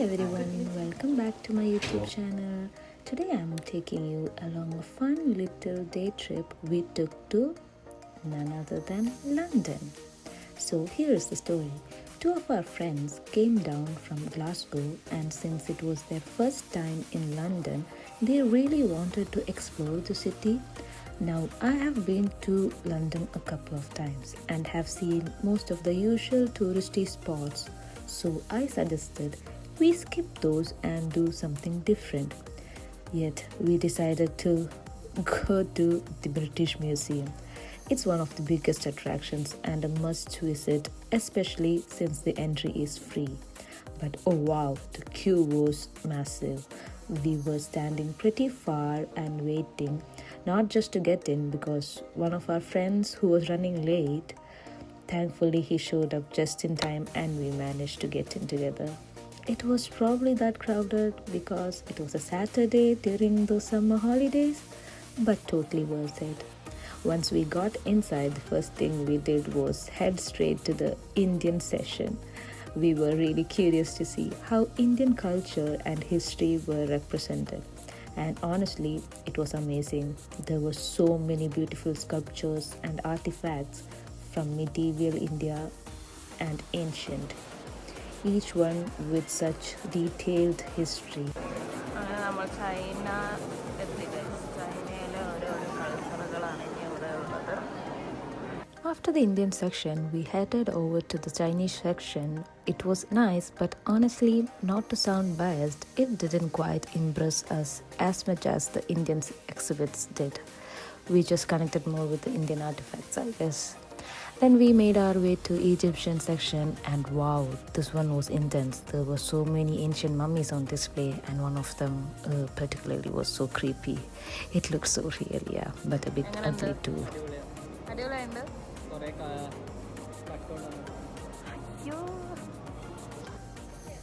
everyone, welcome back to my YouTube channel. Today I'm taking you along a fun little day trip we took to none other than London. So here's the story. Two of our friends came down from Glasgow, and since it was their first time in London, they really wanted to explore the city. Now, I have been to London a couple of times and have seen most of the usual touristy spots. So I suggested we skip those and do something different. Yet we decided to go to the British Museum. It's one of the biggest attractions and a must visit, especially since the entry is free. But oh wow, the queue was massive. We were standing pretty far and waiting, not just to get in, because one of our friends who was running late, thankfully he showed up just in time and we managed to get in together. It was probably that crowded because it was a Saturday during the summer holidays, but totally worth it. Once we got inside, the first thing we did was head straight to the Indian session. We were really curious to see how Indian culture and history were represented. And honestly, it was amazing. There were so many beautiful sculptures and artifacts from medieval India and ancient, each one with such detailed history. After the Indian section, we headed over to the Chinese section. It was nice, but honestly, not to sound biased, it didn't quite impress us as much as the Indian exhibits did. We just connected more with the Indian artifacts, I guess. Then we made our way to Egyptian section, and wow, this one was intense. There were so many ancient mummies on display, and one of them particularly was so creepy. It looked so real, yeah, but a bit ugly too.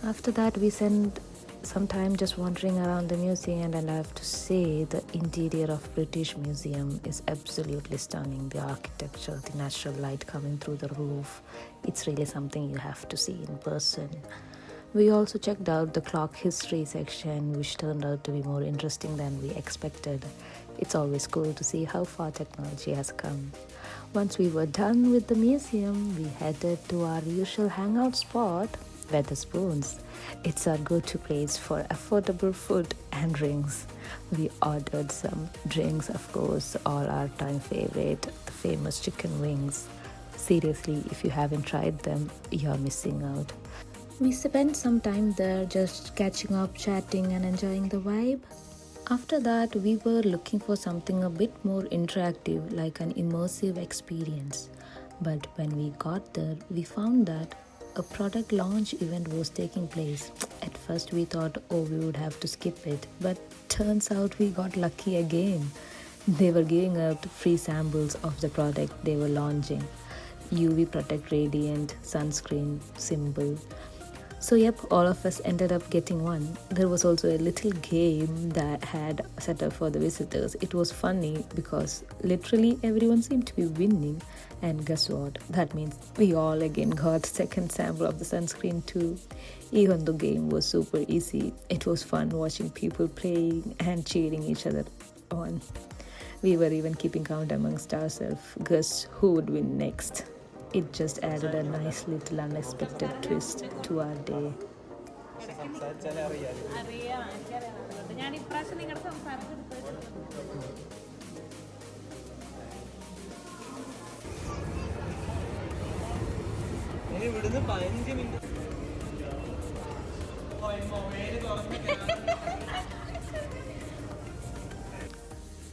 After that, we spent some time just wandering around the museum, and I have to say the interior of British Museum is absolutely stunning. The architecture, the natural light coming through the roof, it's really something you have to see in person. We also checked out the clock history section, which turned out to be more interesting than we expected. It's always cool to see how far technology has come. Once we were done with the museum, we headed to our usual hangout spot, Wetherspoons. It's our go-to place for affordable food and drinks. We ordered some drinks, of course, all our time favorite, the famous chicken wings. Seriously, if you haven't tried them, you're missing out. We spent some time there just catching up, chatting and enjoying the vibe. After that, we were looking for something a bit more interactive, like an immersive experience. But when we got there, we found that a product launch event was taking place. At first we thought, oh, we would have to skip it, but turns out we got lucky again. They were giving out free samples of the product they were launching. UV Protect Radiant Sunscreen symbol. So yep, all of us ended up getting one. There was also a little game that had set up for the visitors. It was funny because literally everyone seemed to be winning. And guess what? That means we all again got second sample of the sunscreen too. Even the game was super easy, it was fun watching people playing and cheering each other on. We were even keeping count amongst ourselves. Guess who would win next? It just added a nice little unexpected twist to our day.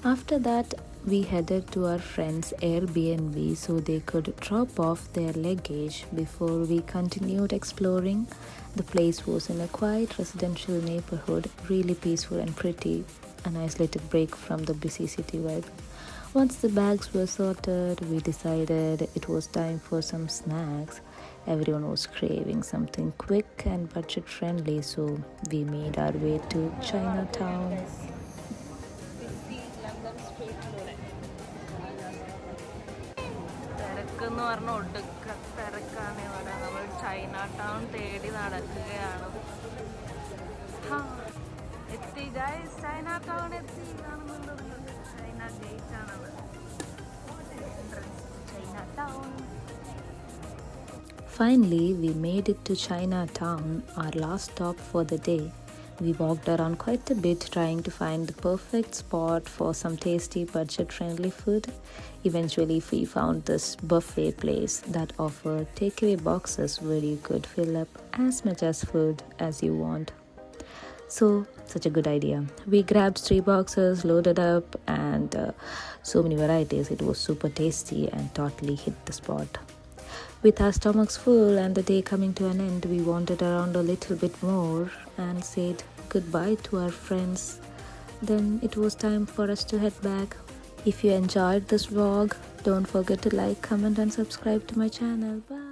After that, we headed to our friend's Airbnb so they could drop off their luggage before we continued exploring. The place was in a quiet residential neighborhood, really peaceful and pretty, a nice little break from the busy city vibe. Once the bags were sorted, we decided it was time for some snacks. Everyone was craving something quick and budget friendly, so we made our way to Chinatown. എന്ന് പറഞ്ഞ ഒടുക്ക തിരക്കാണ് ഇവിടെ. നമ്മൾ China town തേടി നടക്കുകയാണ്. Finally, we made it to Chinatown, our last stop for the day. We walked around quite a bit trying to find the perfect spot for some tasty budget friendly food. Eventually, we found this buffet place that offered takeaway boxes where you could fill up as much as food as you want. So, such a good idea. We grabbed 3 boxes, loaded up, and so many varieties. It was super tasty and totally hit the spot. With our stomachs full and the day coming to an end, we wandered around a little bit more and said goodbye to our friends. Then it was time for us to head back. If you enjoyed this vlog, don't forget to like, comment, and subscribe to my channel. Bye.